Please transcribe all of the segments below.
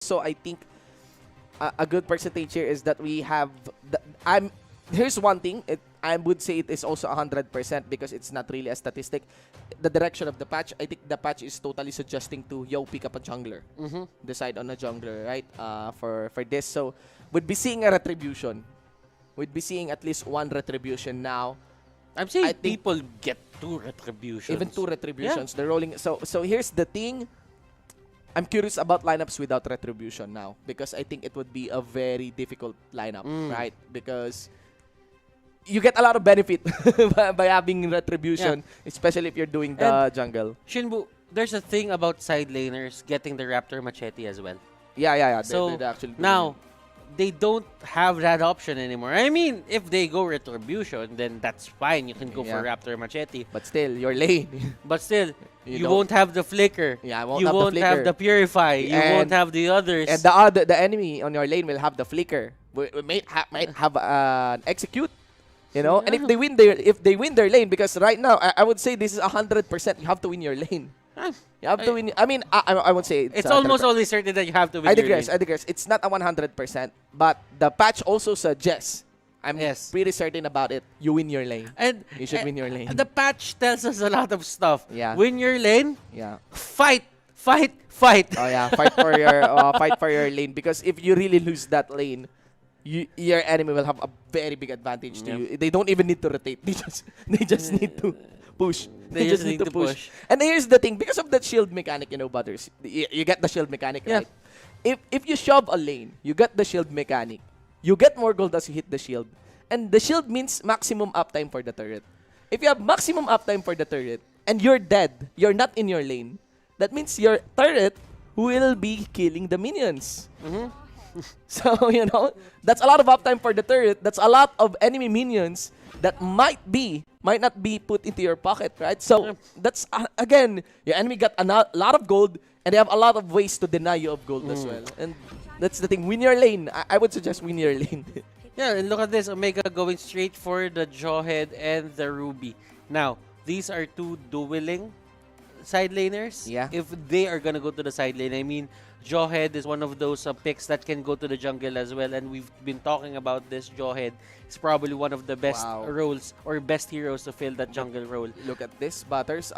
Also, I think a good percentage here is that we have. Here's one thing. I would say it is also 100% because it's not really a statistic. The direction of the patch, I think the patch is totally suggesting to pick up a jungler. Decide on a jungler, right? For this, so we'd be seeing a retribution. We'd be seeing at least one retribution now. I'm saying people get 2 retributions. Even 2 retributions. They're rolling. So here's the thing. I'm curious about lineups without retribution now because I think it would be a very difficult lineup, right? Because you get a lot of benefit by having retribution, especially if you're doing the jungle. Shinbu, there's a thing about side laners getting the Raptor Machete as well. Yeah. So they actually now, they don't have that option anymore. I mean, if they go retribution, then that's fine. You can go for Raptor Machete. But still, your lane. But still, you won't have the flicker. Yeah, you won't have the purify. You won't have the others. And the enemy on your lane will have the flicker. We might have an execute. You know, and if they win their lane, because right now I would say this is 100%. You have to win your lane. You have to win. I mean, I won't say it's almost always certain that you have to win. I digress. It's not a 100%, but the patch also suggests. I'm pretty certain about it. You win your lane, and you should win your lane. The patch tells us a lot of stuff. Yeah. Win your lane. Yeah. Fight. Oh yeah, fight for your lane, because if you really lose that lane, your enemy will have a very big advantage to you. They don't even need to rotate. They just need to push. They just need to push. And here's the thing, because of that shield mechanic, Butters, you get the shield mechanic, right? If you shove a lane, you get the shield mechanic. You get more gold as you hit the shield. And the shield means maximum uptime for the turret. If you have maximum uptime for the turret and you're dead, you're not in your lane, that means your turret will be killing the minions. So, that's a lot of uptime for the turret. That's a lot of enemy minions that might not be put into your pocket, right? So, that's, again, your enemy got a lot of gold, and they have a lot of ways to deny you of gold as well. And that's the thing. Win your lane. I would suggest win your lane. Yeah, and look at this. Omega going straight for the Jawhead and the Ruby. Now, these are 2 dueling side laners. Yeah. If they are going to go to the side lane, I mean, Jawhead is one of those picks that can go to the jungle as well, and we've been talking about this. Jawhead is probably one of the best roles or best heroes to fill that jungle role. Look at this, Butters.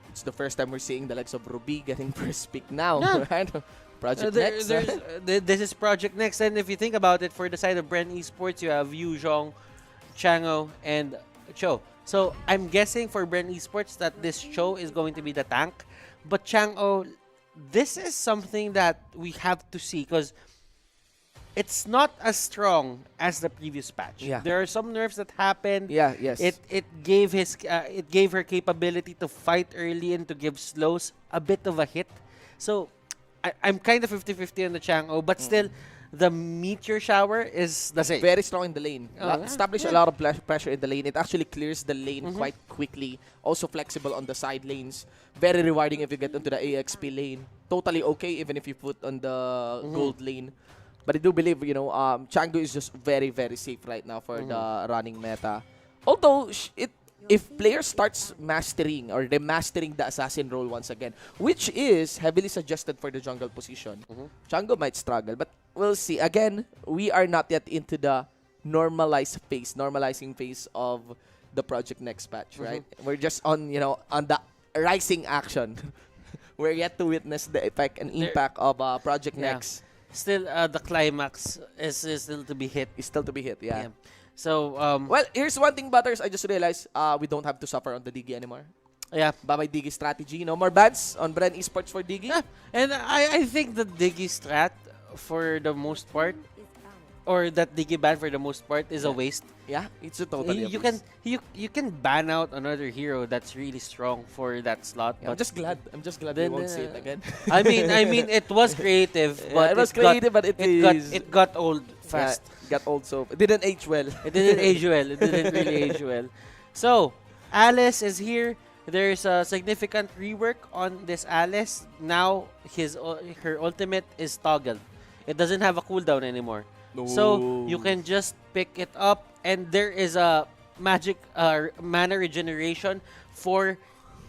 It's the first time we're seeing the likes of Ruby getting first pick now. Right? Project Next. This is Project Next, and if you think about it, for the side of Bren Esports, you have Yu Zhong, Chango, and Cho. So I'm guessing for Bren Esports that this Cho is going to be the tank, but Chango, this is something that we have to see because it's not as strong as the previous patch. Yeah. There are some nerfs that happened. Yeah, yes. It gave her capability to fight early and to give slows a bit of a hit. So I'm kind of 50-50 on the Chango, but still the meteor shower is the same. Very strong in the lane. Establish a lot of pressure in the lane. It actually clears the lane quite quickly. Also flexible on the side lanes. Very rewarding if you get into the AXP lane. Totally okay even if you put on the gold lane. But I do believe, Chango is just very, very safe right now for the running meta. Although, if players starts mastering or remastering the assassin role once again, which is heavily suggested for the jungle position, Chango might struggle. But we'll see. Again, we are not yet into the normalizing phase of the Project Next patch, right? We're just on, on the rising action. We're yet to witness the effect and impact of Project Next. Still, the climax is still to be hit. It's still to be hit, yeah. So, well, here's one thing, Butters. I just realized we don't have to suffer on the Digi anymore. Yeah. Bye-bye Digi strategy. No more bans on Bren Esports for Digi. Yeah. And I think the Digi strat, for the most part, or that Digi ban for the most part, is a waste. Yeah, it's a totally you can ban out another hero that's really strong for that slot. Yeah, but I'm just glad we won't see it again. I mean, it was creative, but it got old fast. Yeah, got old, so it didn't age well. It didn't age well. It didn't really age well. So, Alice is here. There's a significant rework on this Alice. Now, her ultimate is toggled. It doesn't have a cooldown anymore. So you can just pick it up, and there is a magic mana regeneration for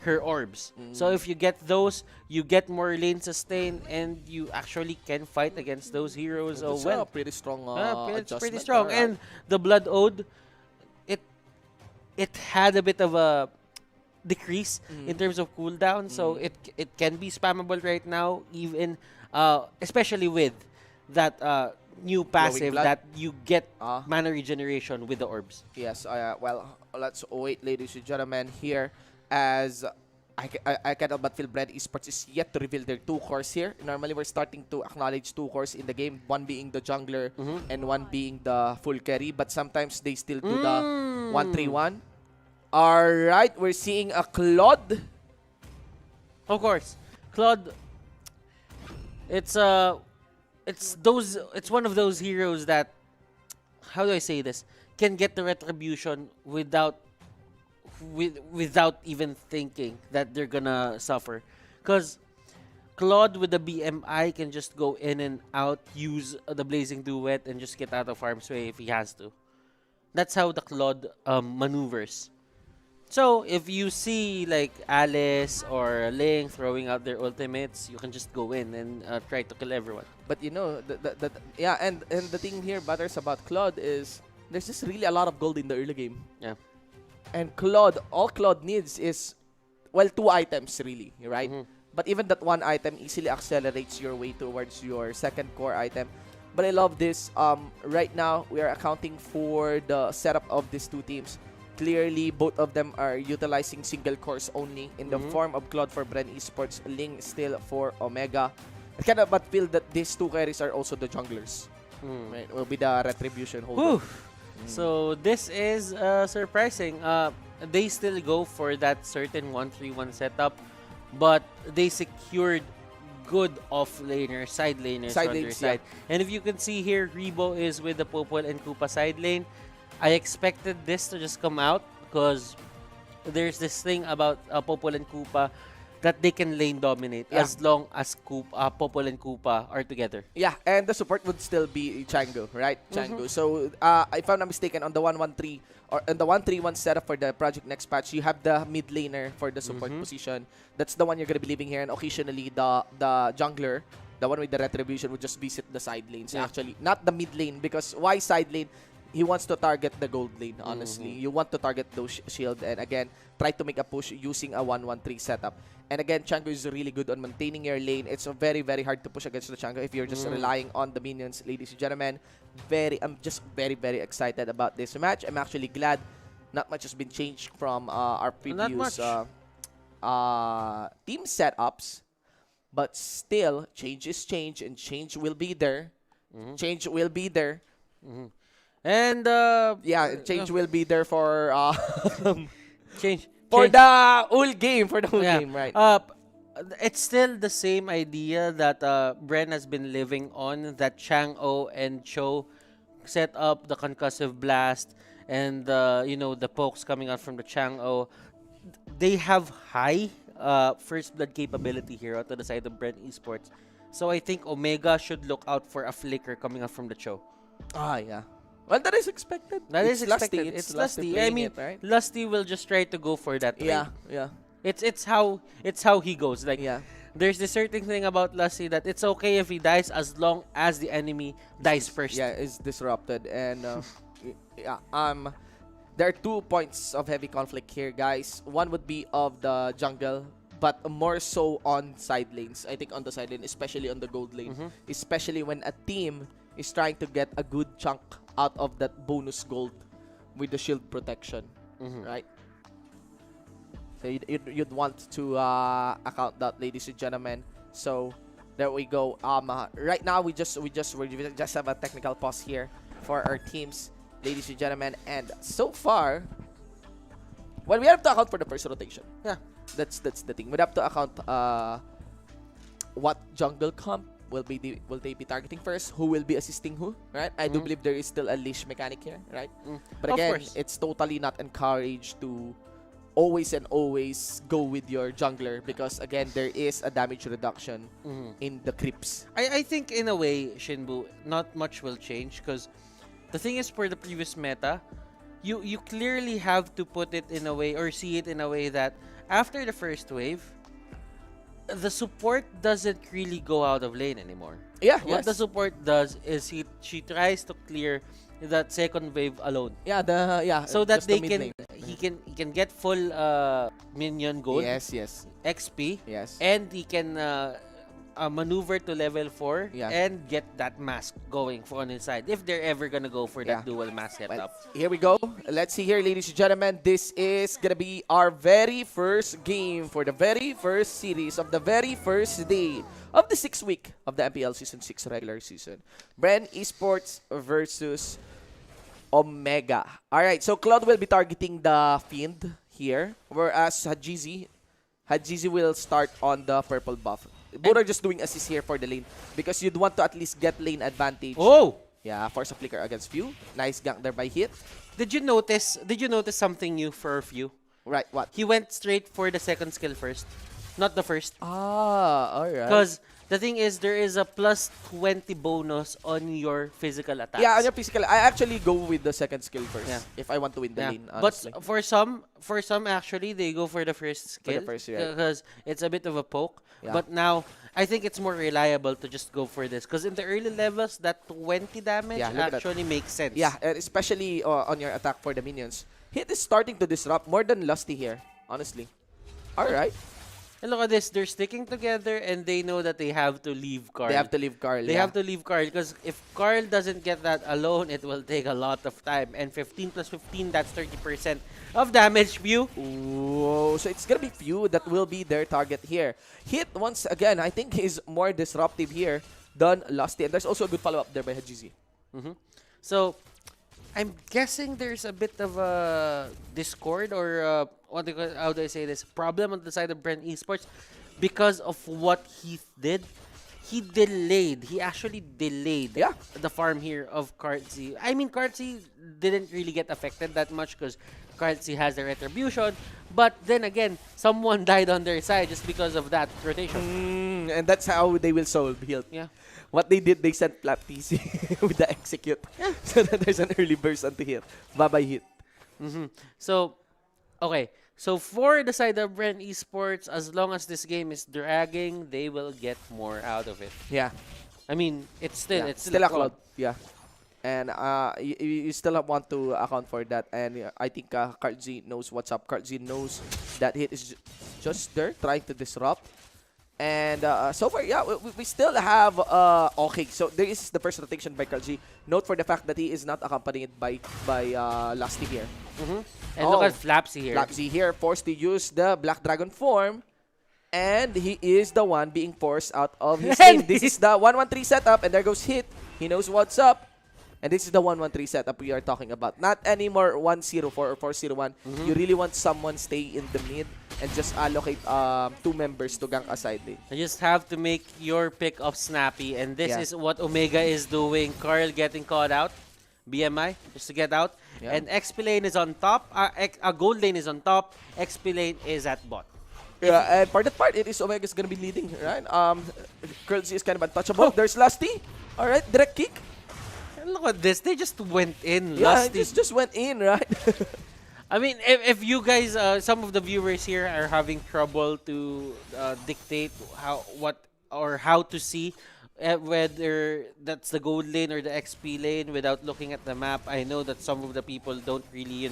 her orbs. So if you get those, you get more lane sustain, and you actually can fight against those heroes. That's Well, a pretty strong it's pretty adjustment. strong. Alright. And the Blood Ode, it it had a bit of a decrease in terms of cooldown, so it can be spammable right now, even especially with that new passive blood. that you get Ah. mana regeneration with the orbs. Yes, well, let's wait, ladies and gentlemen, here as I cannot but feel Bren Esports is yet to reveal their 2 cores here. Normally, we're starting to acknowledge 2 cores in the game, one being the jungler and one being the full carry, but sometimes they still do the 1-3-1. Alright, we're seeing a Claude. Of course, Claude. It's one of those heroes that, how do I say this, can get the retribution without even thinking that they're gonna suffer, because Claude with the BMI can just go in and out, use the Blazing Duet, and just get out of harm's way if he has to. That's how the Claude maneuvers. So if you see like Alice or Ling throwing out their ultimates, you can just go in and try to kill everyone. But you know, yeah, and the thing here, Butters, about Claude is there's just really a lot of gold in the early game. Yeah. And Claude, all Claude needs is, well, 2 items really, right? But even that 1 item easily accelerates your way towards your second core item. But I love this. Right now, we are accounting for the setup of these 2 teams. Clearly, both of them are utilizing single cores only in the form of Claude for Bren Esports, Ling still for Omega. I cannot but feel that these 2 carries are also the junglers. Right? Will be the retribution holder. So this is surprising. They still go for that certain 1-3-1 setup, but they secured good off-laners, side laners on their side. And if you can see here, Rebo is with the Popol and Koopa side lane. I expected this to just come out because there's this thing about Popol and Koopa that they can lane dominate as long as Popol and Koopa are together. Yeah, and the support would still be Chango, right? Chango. So, if I'm not mistaken, on the 1-1-3 or on the 1-3-1 setup for the Project Next patch, you have the mid laner for the support position. That's the one you're gonna be leaving here, and occasionally the jungler, the one with the retribution, would just visit the side lanes. Actually, not the mid lane, because why side lane? He wants to target the gold lane, honestly. You want to target those shield and, again, try to make a push using a 1-1-3 setup. And, again, Chango is really good on maintaining your lane. It's very, very hard to push against the Chango if you're just relying on the minions, ladies and gentlemen. I'm just very, very excited about this match. I'm actually glad not much has been changed from our previous team setups. But still, change is change, and change will be there. Change will be there. And yeah, change will be there for change for the whole game, game, right? It's still the same idea that Bren has been living on, that Chang'o and Cho set up the concussive blast and the pokes coming out from the Chang'o. They have high first blood capability here out to the side of Bren Esports. So I think Omega should look out for a flicker coming out from the Cho. Yeah. Well, that is expected. That is expected. Lusty. It's Lusty. I mean, right? Lusty will just try to go for that. Yeah, trade. yeah. It's how he goes. Like, there's this certain thing about Lusty that it's okay if he dies as long as the enemy dies first. Yeah, is disrupted, and there are 2 points of heavy conflict here, guys. One would be of the jungle, but more so on side lanes. I think on the side lane, especially on the gold lane, especially when a team is trying to get a good chunk out of that bonus gold with the shield protection, right? So you'd want to account that, ladies and gentlemen. So there we go. Right now we just have a technical pause here for our teams, ladies and gentlemen. And so far, well, we have to account for the first rotation. Yeah, that's the thing. We have to account what jungle comp will they be targeting first? Who will be assisting who? Right? I do believe there is still a leash mechanic here, right? But again, it's totally not encouraged to always go with your jungler, because again, there is a damage reduction in the creeps. I think in a way, Shinbu, not much will change, because the thing is, for the previous meta, you clearly have to put it in a way, or see it in a way, that after the first wave, the support doesn't really go out of lane anymore. Yeah, What the yes. support does is she tries to clear that second wave alone, so that just the they mid can lane. he can get full minion gold, Yes, yes, XP, yes. and he can maneuver to level 4 Yeah. and get that mask going for on his side if they're ever gonna go for Yeah. that dual mask Well, setup. here we go. Let's see here, ladies and gentlemen. This is gonna be our very first game for the very first series of the very first day of the 6th week of the MPL Season 6 regular season. Bren Esports versus Omega. Alright, so Cloud will be targeting the Fiend here, whereas Hajizi will start on the purple buff. Both are just doing assist here for the lane because you'd want to at least get lane advantage. Oh, Yeah, force a flicker against Few. Nice gank there by Hit. did you notice something new for Few? Right, what? He went straight for the second skill first, not the first. Ah, alright. Because the thing is, there is a plus 20 bonus on your physical attacks. Yeah, on your physical, I actually go with the second skill first Yeah. if I want to win the Yeah. lane, But honestly. for some actually, they go for the first For the skill first, right. because it's a bit of a poke. Yeah. But now, I think it's more reliable to just go for this because in the early levels, that 20 damage Yeah, look at that. actually makes sense. Yeah, and especially on your attack for the minions. Hit is starting to disrupt more than Lusty here, honestly. Alright. And look at this, they're sticking together and they know that they have to leave Carl. They have to leave Carl. They have to leave Carl because if Carl doesn't get that alone, it will take a lot of time. And 15 plus 15, that's 30% of damage view. Whoa, so it's gonna be Few that will be their target here. Hit, once again, I think is more disruptive here than Lusty. And there's also a good follow-up there by Hajizi. So, I'm guessing there's a bit of a discord or how do I say this? Problem on the side of Bren Esports because of what Heath did. He delayed. He actually delayed Yeah. the farm here of Kartzi. I mean, Kartzi didn't really get affected that much because Kartzi has the retribution. But then again, someone died on their side just because of that rotation. And that's how they will solve health. Yeah. What they did, they sent Flap TC with the execute. So that there's an early burst onto Hit. Bye-bye Hit. So, okay. So for the side of Bren Esports, as long as this game is dragging, they will get more out of it. Yeah. I mean, it's still Yeah. it's still a Cloud. Yeah. And you still want to account for that. And I think KartZ knows what's up. KartZ knows that Hit is just there trying to disrupt. And so far, yeah, we still have okay. So there is the first rotation by KartZ. Note for the fact that he is not accompanied by Lusty here. And look at Flapsy here. Flapsy here forced to use the Black Dragon form. And he is the one being forced out of his And team. This is the 1-1-3 setup. And there goes Hit. He knows what's up. And this is the 1-1-3 setup we are talking about. Not anymore 1-0-4 or 4-0-1. You really want someone stay in the mid and just allocate 2 members to gank aside. You just have to make your pick of Snappy, and this Yeah. is what Omega is doing. Carl getting caught out. BMI, just to get out. Yeah. And XP lane is on top. Gold lane is on top. XP lane is at bot. Yeah, and for that part, it is Omega's gonna be leading, right? KartZ is kind of untouchable. Oh. There's Lusty. Alright, direct kick. And look at this. They just went in. Yeah, Lusty. it just went in, right? I mean, if you guys, some of the viewers here are having trouble to dictate how to see whether that's the gold lane or the XP lane without looking at the map, I know that some of the people don't really,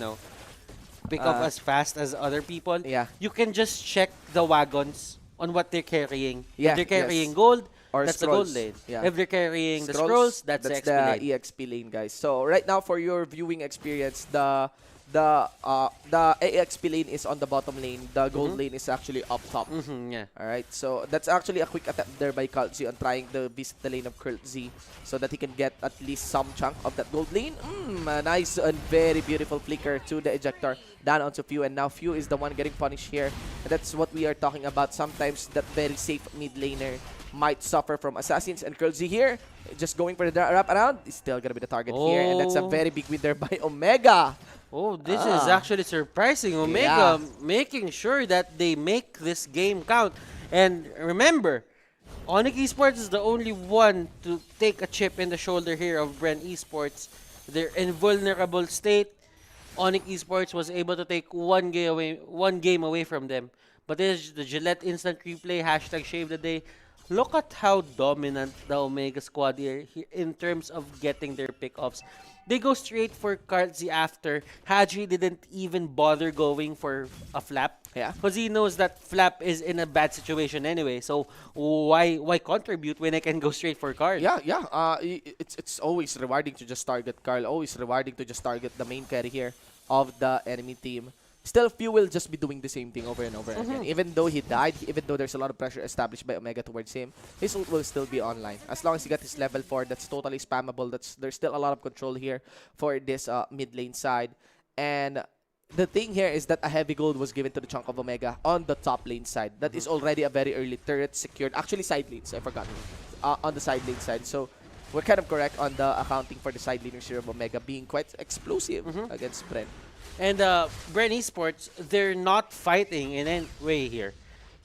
pick up as fast as other people. Yeah. You can just check the wagons on what they're carrying. Yeah, If they're carrying yes. gold, Or that's scrolls. the gold lane. Yeah. If they're carrying the scrolls, that's the XP lane. EXP lane, guys. So right now, for your viewing experience, the AXP lane is on the bottom lane. The gold lane is actually up top. Yeah. All right. So that's actually a quick attempt there by KartZ on trying to visit the lane of KartZ so that he can get at least some chunk of that gold lane. A nice and very beautiful flicker to the ejector down onto Few, and now Few is the one getting punished here. And that's what we are talking about. Sometimes that very safe mid laner might suffer from assassins, and KartZ here just going for the wrap around is still gonna be the target here, and that's a Oh. very big win there by Omega. Oh, this is actually surprising. Omega making sure that they make this game count. And remember, Onyx Esports is the only one to take a chip in the shoulder here of Bren Esports. Their invulnerable state. Onyx Esports was able to take one game away from them. But there's the Gillette instant replay, hashtag shave the day. Look at how dominant the Omega squad in terms of getting their pickoffs. They go straight for Kartzi after. Haji didn't even bother going for a flap. Yeah. Because he knows that flap is in a bad situation anyway. So why contribute when I can go straight for Karl? Yeah, yeah. It's always rewarding to just target Karl. Always rewarding to just target the main carry here of the enemy team. Still, Few will just be doing the same thing over and over again. Even though he died, even though there's a lot of pressure established by Omega towards him, his ult will still be online. As long as he got his level 4, that's totally spammable. There's still a lot of control here for this mid lane side. And the thing here is that a heavy gold was given to the chunk of Omega on the top lane side. That is already a very early turret secured. Actually, side lanes, I forgot. On the side lane side. So we're kind of correct on the accounting for the side laners here of Omega being quite explosive against Bren. And Bren Esports, they're not fighting in any way here.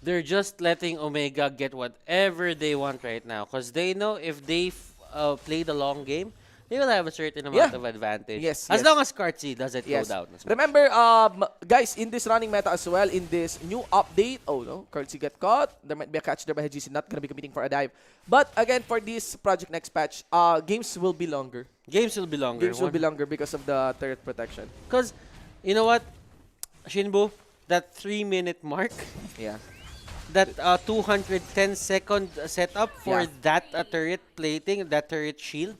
They're just letting Omega get whatever they want right now. Because they know if they play the long game, they will have a certain amount of advantage. Yes, as long as Kartzi doesn't go down. Remember, guys, in this running meta as well, in this new update, oh no, Kartzi got caught. There might be a catch there by HGC, not going to be committing for a dive. But again, for this Project Next patch, games will be longer. Games will be longer. Games will be longer because of the turret protection. Because, you know what, Shinbu, that 3-minute mark, that 210-second setup for that turret plating, that turret shield,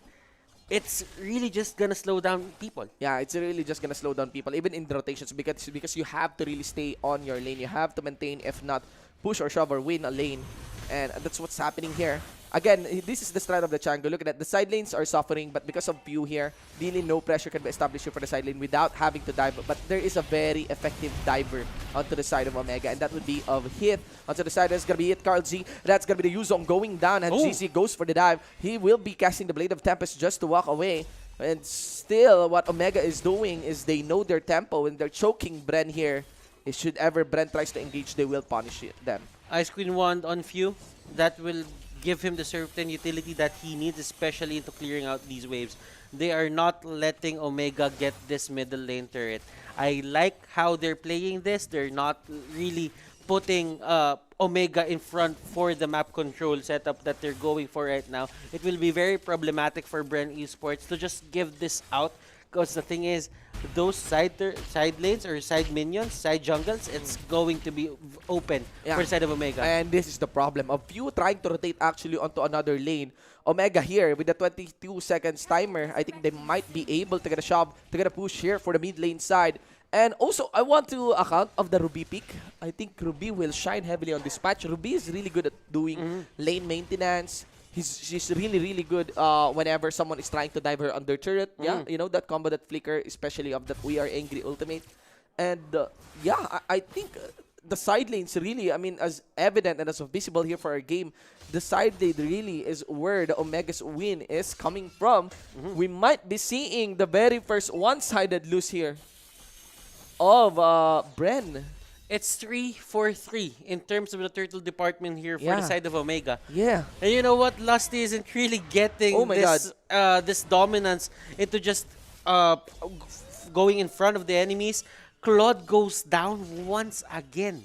it's really just gonna slow down people. Yeah, it's really just gonna slow down people, even in the rotations, because you have to really stay on your lane. You have to maintain, if not push or shove or win a lane, and that's what's happening here. Again, this is the strat of the jungle. Look at that. The side lanes are suffering, but because of Pew here, really no pressure can be established here for the side lane without having to dive. But there is a very effective diver onto the side of Omega, and that would be of Hit. Onto the side, that's going to be it, Karl Z. That's going to be the Yuzong going down, and GC goes for the dive. He will be casting the Blade of Tempest just to walk away. And still, what Omega is doing is they know their tempo, and they're choking Bren here. Should ever Bren tries to engage, they will punish them. Ice Queen Wand on Few. That will give him the certain utility that he needs, especially into clearing out these waves. They are not letting Omega get this middle lane turret. I like how they're playing this. They're not really putting Omega in front for the map control setup that they're going for right now. It will be very problematic for Bren Esports to just give this out, because the thing is, those side lanes or side minions, side jungles, it's going to be open for the side of Omega. And this is the problem of you trying to rotate actually onto another lane. Omega here with the 22 seconds timer, I think they might be able to get a shove, to get a push here for the mid lane side. And also, I want to account of the Ruby pick. I think Ruby will shine heavily on this patch. Ruby is really good at doing lane maintenance. She's really, really good whenever someone is trying to dive her under turret. Yeah, you know, that combo, that flicker, especially of that We Are Angry ultimate. And yeah, I think the side lanes really, I mean, as evident and as visible here for our game, the side lane really is where the Omega's win is coming from. We might be seeing the very first one-sided lose here of Bren. It's 3-4-3 in terms of the turtle department here for the side of Omega. Yeah. And you know what? Lusty isn't really getting this dominance into just going in front of the enemies. Claude goes down once again.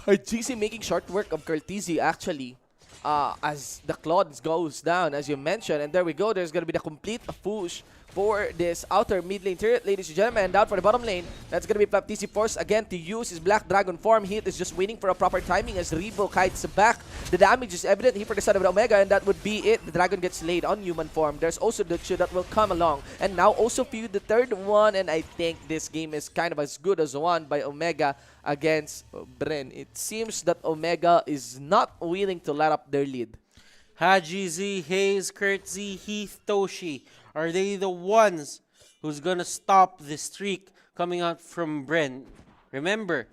GC making short work of Curtizi actually as the Claude goes down, as you mentioned. And there we go. There's going to be the complete push for this outer mid lane turret, ladies and gentlemen. And down for the bottom lane, that's going to be Baptiste forced again to use his Black Dragon form. Hit is just waiting for a proper timing as Revo kites back. The damage is evident here for the side of the Omega, and that would be it. The Dragon gets laid on human form. There's also the Chu that will come along. And now also Few, the third one, and I think this game is kind of as good as won by Omega against Bren. It seems that Omega is not willing to let up their lead. Haji Z, Hayes, Kurt Z, Heath, Toshi. Are they the ones who's gonna stop the streak coming out from Bren? Remember,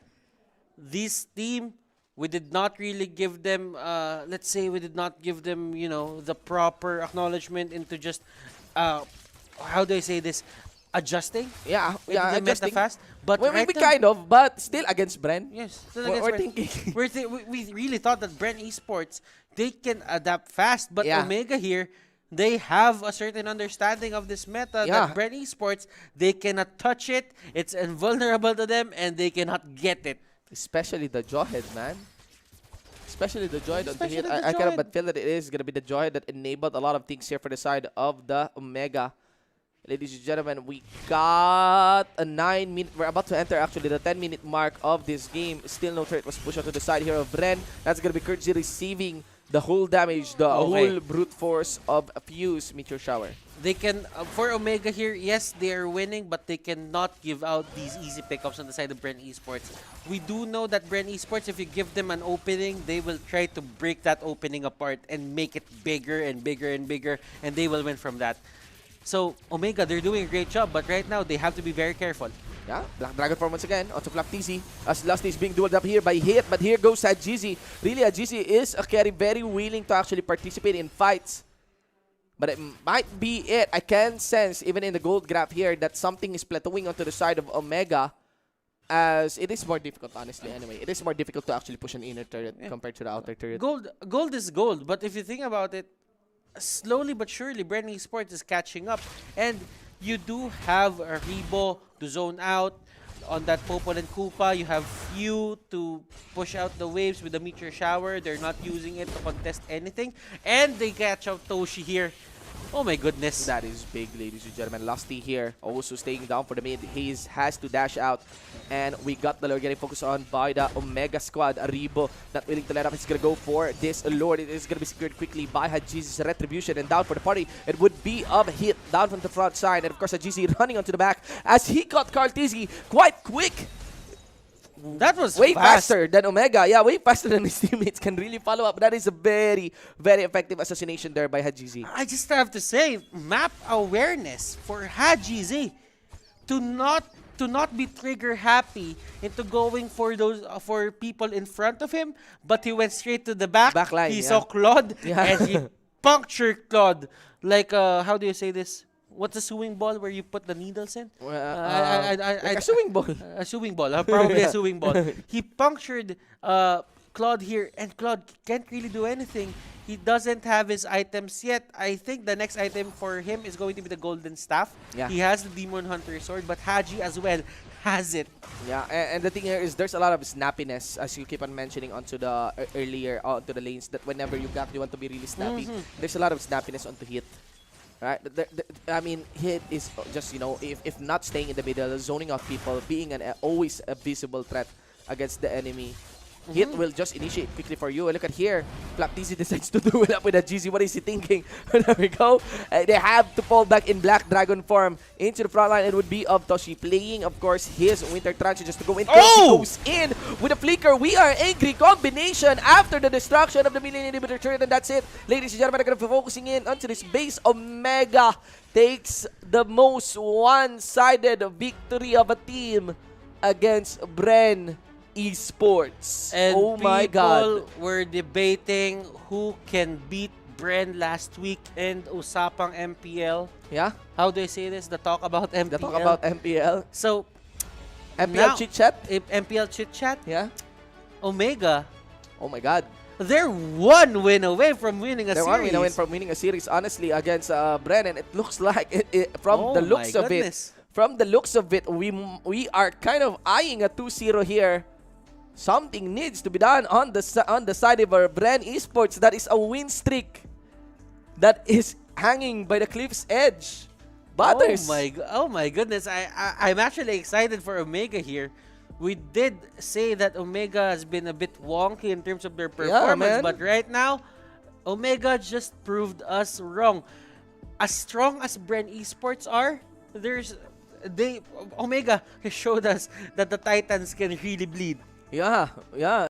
this team, we did not really give them, let's say we did not give them, you know, the proper acknowledgement into just, how do I say this, adjusting? Yeah, adjusting. Fast, but well, maybe kind of, but still against Bren. Yes, still against Bren. Thinking. we really thought that Bren Esports, they can adapt fast, but Omega here, they have a certain understanding of this meta that Bren Esports, they cannot touch it, it's invulnerable to them, and they cannot get it. Especially the Jawhead, man. Especially the Jawhead onto Especially hit. the I kind of Jawhead. but feel that it is going to be the Jawhead that enabled a lot of things here for the side of the Omega. Ladies and gentlemen, we got a 9-minute. We're about to enter actually the 10-minute mark of this game. Still no turret was pushed out to the side here of Bren. That's going to be Kurtzy receiving the whole damage, the whole brute force of a Fuse Meteor Shower. They can, for Omega here, yes, they are winning, but they cannot give out these easy pickups on the side of Bren Esports. We do know that Bren Esports, if you give them an opening, they will try to break that opening apart and make it bigger and bigger and bigger, and they will win from that. So, Omega, they're doing a great job, but right now, they have to be very careful. Yeah, Black Dragon form once again onto Flap TZ as Lusty is being dueled up here by Hit, but here goes Hajizi. Really, Hajizi is a carry very willing to actually participate in fights. But it might be it. I can sense, even in the gold graph here, that something is plateauing onto the side of Omega, as it is more difficult, honestly, anyway. It is more difficult to actually push an inner turret compared to the outer turret. Gold is gold, but if you think about it, slowly but surely, Bren Esports is catching up. And you do have a Rebo to zone out on that Popol and Koopa. You have Few to push out the waves with the Meteor Shower. They're not using it to contest anything. And they catch out Toshi here. Oh my goodness. That is big, ladies and gentlemen. Lusty here also staying down for the mid. He has to dash out. And we got the lure getting focused on by the Omega squad. Aribo not willing to let up. He's going to go for this lure. It is going to be secured quickly by Hajizi's Retribution. And down for the party, it would be of Hit down from the front side. And of course, Hajizi running onto the back as he got Kartizi quite quick. That was way fast. faster than Omega. Yeah, way faster than his teammates can really follow up. That is a very, very effective assassination there by Hajizi. I just have to say, map awareness for Hajizi to not be trigger happy into going for those for people in front of him, but he went straight to the back. Backline, he saw Claude and he punctured Claude like how do you say this? What's a sewing ball where you put the needles in? Like a sewing ball. A sewing ball. Probably a sewing ball. He punctured Claude here, and Claude can't really do anything. He doesn't have his items yet. I think the next item for him is going to be the Golden Staff. Yeah. He has the Demon Hunter Sword, but Haji as well has it. Yeah, and the thing here is there's a lot of snappiness, as you keep on mentioning onto the earlier onto the lanes, that whenever you want to be really snappy, there's a lot of snappiness onto Hit. Right, I mean, Hit is just, you know, if not staying in the middle, zoning out people, being always a visible threat against the enemy. Hit will just initiate quickly for you. And look at here, Flap TZ decides to do it up with a GZ. What is he thinking? There we go. They have to fall back in Black Dragon form into the front line. It would be of Toshi playing, of course, his Winter Trance just to go in. Oh! Goes in with a flicker. We are angry combination after the destruction of the Million Inhibitor turret, and that's it. Ladies and gentlemen, I'm going to be focusing in onto this base. Omega takes the most one-sided victory of a team against Bren Esports. And oh my god. people were debating who can beat Bren last week in Usapang MPL. Yeah? How do I say this? The talk about MPL. The talk about MPL. So, MPL now, chit chat? MPL chit chat. Yeah? Omega, Oh my god. they're one win away from winning a They're series. one win from winning a series, honestly, against Bren, and it looks like, from the looks of it, from the looks of it, we are kind of eyeing a 2-0 here. Something needs to be done on the side of our Bren Esports. That is a win streak that is hanging by the cliff's edge. Butters. Oh my goodness! I'm actually excited for Omega here. We did say that Omega has been a bit wonky in terms of their performance, but right now, Omega just proved us wrong. As strong as Bren Esports are, Omega has showed us that the Titans can really bleed. Yeah, yeah.